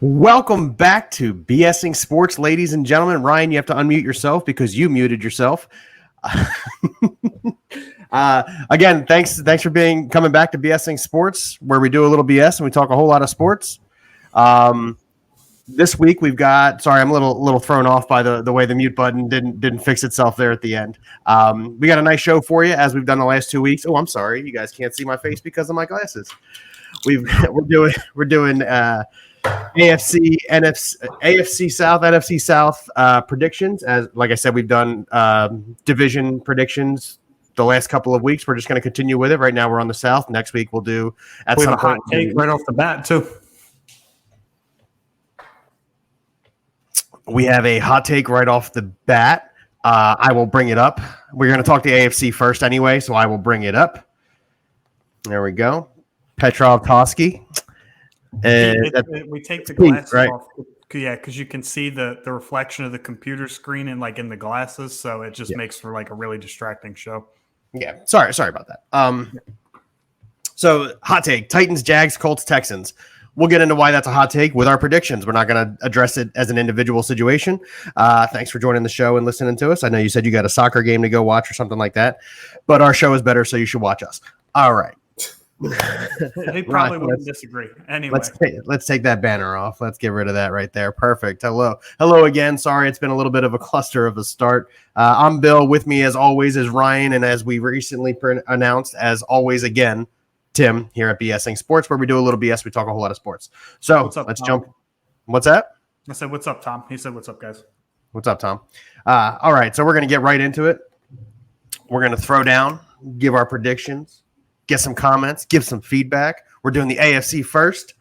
Welcome back to BSing Sports, ladies and gentlemen. Ryan, you have to unmute yourself because you muted yourself. Again, thanks for coming back to BSing Sports, where we do a little BS and we talk a whole lot of sports. This week we've got. Sorry, I'm a little thrown off by the way the mute button didn't fix itself there at the end. We got a nice show for you as we've done the last 2 weeks. Oh, I'm sorry, you guys can't see my face because of my glasses. We're doing. AFC South, NFC South predictions. As like I said, we've done division predictions the last couple of weeks. We're just going to continue with it. Right now, we're on the South. Next week, we'll do at some hot take right off the bat too. We have a hot take right off the bat. I will bring it up. We're going to talk the AFC first anyway, so I will bring it up. There we go. Petrov-Toski. We take the glasses off, because you can see the reflection of the computer screen and in the glasses, so it just makes for a really distracting show. Yeah, sorry about that. So hot take: Titans, Jags, Colts, Texans. We'll get into why that's a hot take with our predictions. We're not going to address it as an individual situation. Thanks for joining the show and listening to us. I know you said you got a soccer game to go watch or something like that, but our show is better, so you should watch us. All right. He probably wouldn't disagree. Anyway, let's take that banner off. Let's get rid of that right there. Perfect. Hello again. Sorry, it's been a little bit of a cluster of a start. I'm Bill. With me, as always, is Ryan, and as we recently announced, as always, again, Tim here at BSing Sports, where we do a little BS. We talk a whole lot of sports. So let's jump. What's that? I said, "What's up, Tom?" He said, "What's up, guys?" What's up, Tom? All right. So we're gonna get right into it. We're gonna throw down, give our predictions. Get some comments, give some feedback. We're doing the AFC first.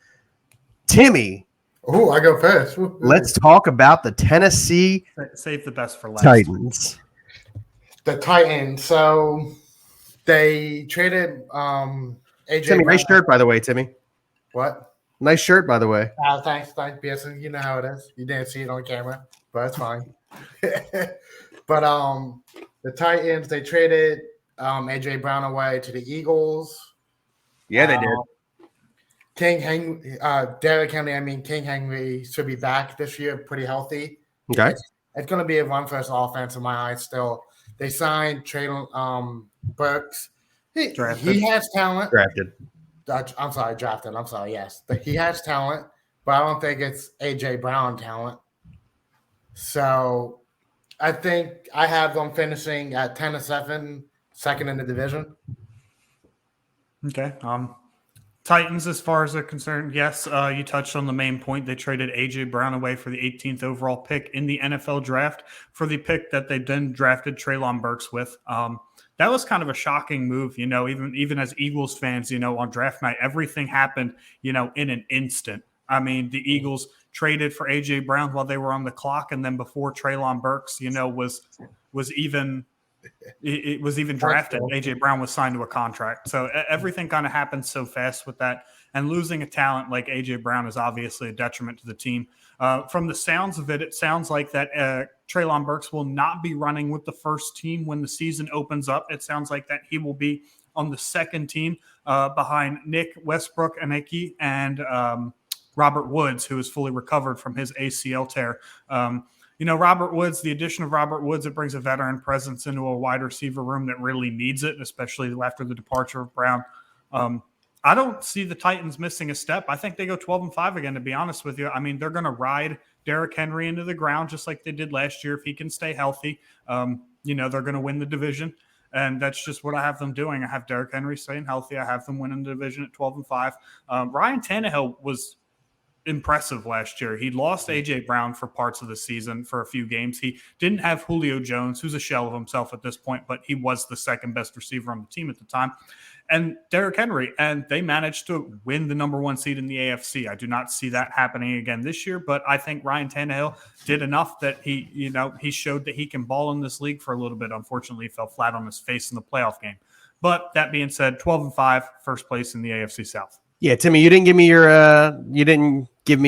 Timmy. Oh, I go first. Let's talk about the Tennessee Save the best for last. Titans. The Titans. So they traded AJ. Timmy, nice shirt, by the way, Timmy. What? Nice shirt, by the way. Thanks, BS. You know how it is. You didn't see it on camera, but it's fine. But the Titans, they traded AJ Brown away to the Eagles. Yeah, they did. King Henry should be back this year, pretty healthy. Okay. It's going to be a run-first offense in my eyes still. They signed Traylon Burks. He has talent. Drafted. I'm sorry, drafted. I'm sorry, yes. He has talent, but I don't think it's AJ Brown talent. So I think I have them finishing at 10-7. Second in the division. Okay. Titans, as far as they're concerned, yes, you touched on the main point. They traded A.J. Brown away for the 18th overall pick in the NFL draft for the pick that they then drafted Treylon Burks with. That was kind of a shocking move, even as Eagles fans, on draft night. Everything happened, in an instant. I mean, the Eagles traded for A.J. Brown while they were on the clock, and then before Treylon Burks, was even – it was even drafted. A.J. Brown was signed to a contract. So everything kind of happened so fast with that. And losing a talent like A.J. Brown is obviously a detriment to the team. From the sounds of it, it sounds like that Treylon Burks will not be running with the first team when the season opens up. It sounds like that he will be on the second team behind Nick Westbrook-Aneke and Robert Woods, who is fully recovered from his ACL tear. Robert Woods, the addition of Robert Woods, it brings a veteran presence into a wide receiver room that really needs it, especially after the departure of Brown. I don't see the Titans missing a step. I think they go 12-5 again, to be honest with you. I mean, they're going to ride Derrick Henry into the ground just like they did last year if he can stay healthy. They're going to win the division, and that's just what I have them doing. I have Derrick Henry staying healthy. I have them winning the division at 12-5. Ryan Tannehill was impressive last year. He lost A.J. Brown for parts of the season for a few games. He didn't have Julio Jones, who's a shell of himself at this point, but he was the second best receiver on the team at the time. And Derrick Henry, and they managed to win the number one seed in the AFC. I do not see that happening again this year, but I think Ryan Tannehill did enough that he showed that he can ball in this league for a little bit. Unfortunately, he fell flat on his face in the playoff game. But that being said, 12-5, first place in the AFC South. Yeah, Timmy, you didn't give me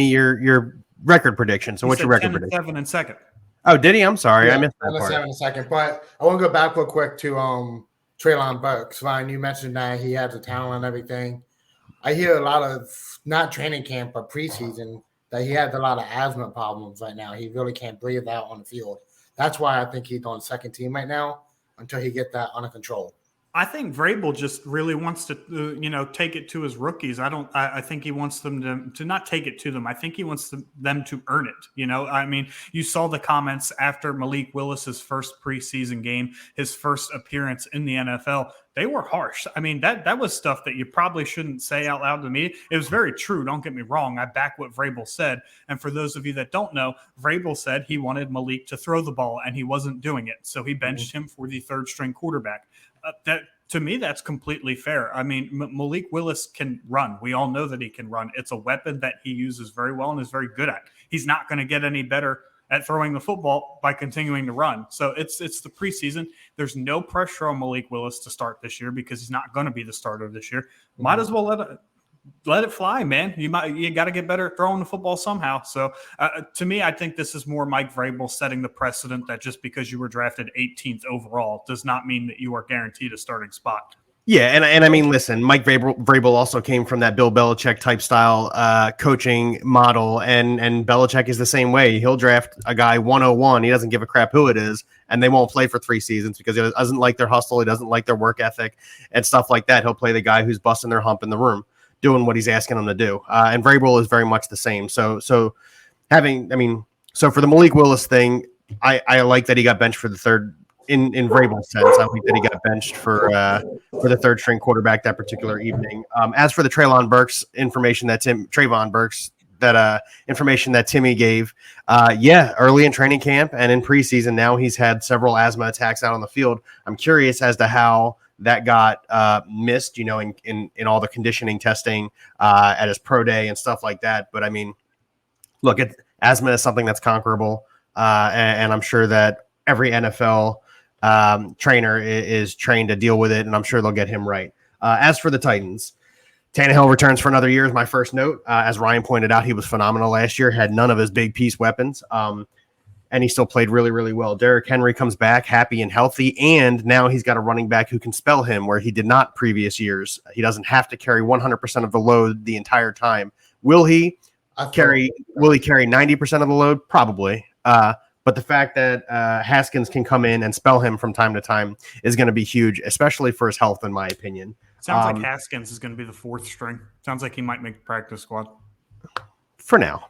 your record prediction. So what's your record prediction? 7 and second. Oh, did he? I'm sorry, yeah, I missed that part. 7 and second, but I want to go back real quick to Treylon Burks. Ryan, you mentioned that he has the talent and everything. I hear a lot of not training camp but preseason that he has a lot of asthma problems right now. He really can't breathe out on the field. That's why I think he's on second team right now until he get that under control. I think Vrabel just really wants to, take it to his rookies. I think he wants them to not take it to them. I think he wants them to earn it. I mean, you saw the comments after Malik Willis's first preseason game, his first appearance in the NFL. They were harsh. I mean, that was stuff that you probably shouldn't say out loud to me. It was very true. Don't get me wrong. I back what Vrabel said. And for those of you that don't know, Vrabel said he wanted Malik to throw the ball, and he wasn't doing it. So he benched him for the third-string quarterback. To me, that's completely fair. I mean, Malik Willis can run. We all know that he can run. It's a weapon that he uses very well and is very good at. He's not going to get any better at throwing the football by continuing to run. So it's the preseason. There's no pressure on Malik Willis to start this year because he's not going to be the starter this year. Might as well let it fly, man. You got to get better at throwing the football somehow. So to me, I think this is more Mike Vrabel setting the precedent that just because you were drafted 18th overall does not mean that you are guaranteed a starting spot. Yeah, and I mean, listen, Mike Vrabel also came from that Bill Belichick type style coaching model, and Belichick is the same way. He'll draft a guy 101. He doesn't give a crap who it is, and they won't play for 3 seasons because he doesn't like their hustle. He doesn't like their work ethic and stuff like that. He'll play the guy who's busting their hump in the room, doing what he's asking them to do. And Vrabel is very much the same. So for the Malik Willis thing, I like that he got benched for the third. In Vrabel's sense, I think that he got benched for the third string quarterback that particular evening. As for the Trayvon Burks information that information that Timmy gave, early in training camp and in preseason, now he's had several asthma attacks out on the field. I'm curious as to how that got missed, in all the conditioning testing at his pro day and stuff like that. But I mean, look, asthma is something that's conquerable, and I'm sure that every NFL trainer is trained to deal with it, and I'm sure they'll get him right. As for the Titans, Tannehill returns for another year is my first note. As Ryan pointed out, he was phenomenal last year, had none of his big piece weapons, and he still played really, really well. Derrick Henry comes back happy and healthy, and now he's got a running back who can spell him where he did not previous years. He doesn't have to carry 100% of the load the entire time. Will he carry 90% of the load? Probably. But the fact that Haskins can come in and spell him from time to time is going to be huge, especially for his health, in my opinion. Sounds like Haskins is going to be the 4th string. Sounds like he might make the practice squad for now.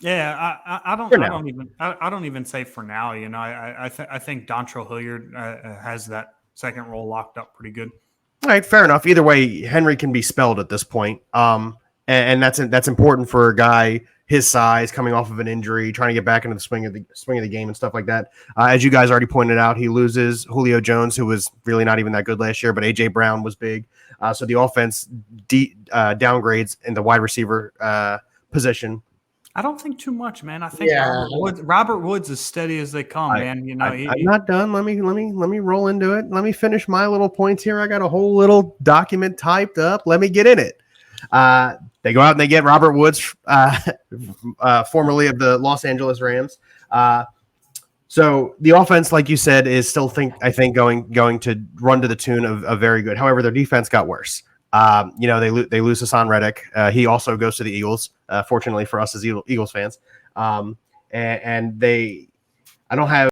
Yeah, I don't even say for now. I think Dontrell Hilliard has that second role locked up pretty good. All right, fair enough. Either way, Henry can be spelled at this point, and that's important for a guy his size, coming off of an injury, trying to get back into the swing of the game and stuff like that. As you guys already pointed out, he loses Julio Jones, who was really not even that good last year, but A.J. Brown was big. So the offense downgrades in the wide receiver position. I don't think too much, man. I think Robert Woods is steady as they come, man. I'm not done. Let me roll into it. Let me finish my little points here. I got a whole little document typed up. Let me get in it. They go out and they get Robert Woods, formerly of the Los Angeles Rams. So the offense, like you said, is still I think going to run to the tune of very good. However, their defense got worse. They lose Hassan Reddick. He also goes to the Eagles. Fortunately for us as Eagles fans, I don't have